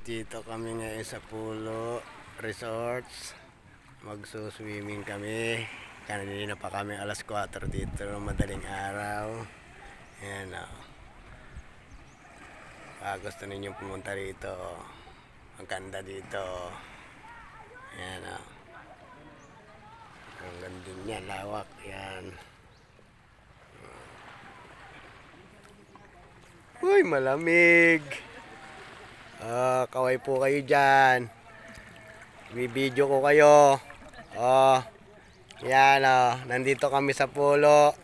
Dito kami ngayon sa Pulo Resorts. Magsuswimming kami. Kanina pa kami alas 4 dito, madaling araw. Ayan o. Gusto ninyong pumunta rito. Ang ganda dito. Ayan o. Ang ganda din yan, lawak. Ayan. Uy, malamig. Kaway po kayo dyan. Bibidyo ko kayo. Yan nandito kami sa Pulo.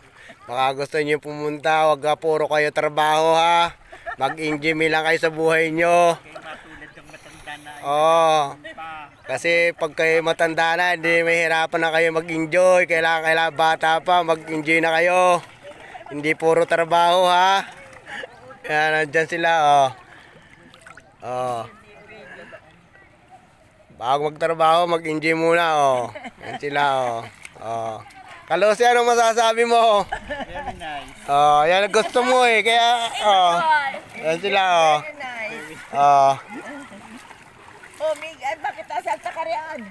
Baka gusto niyo pumunta, wag ka puro kayo trabaho ha. Mag-enjoy lang kayo sa buhay nyo. Kasi pag kayo matanda na, hindi mahirapan na kayo mag-enjoy. Kailangan bata pa, mag-enjoy na kayo. Hindi puro trabaho ha. Yan, nandyan sila bago magtrabaho, mag-enjoy muna yan sila Kalose, anong masasabi mo? Very nice. Yan gusto mo kaya yan sila Mig, ay bakit nasa Takarian?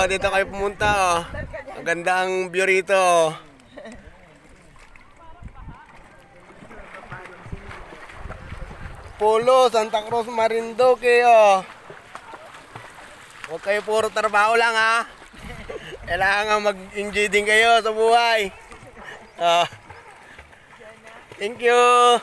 Dito kayo pumunta Ang ganda ang view rito. Pulo, Santa Cruz, Marinduque Huwag kayo puro trabaho lang ha. Kailangan mag-enjoy din kayo sa buhay. Thank you.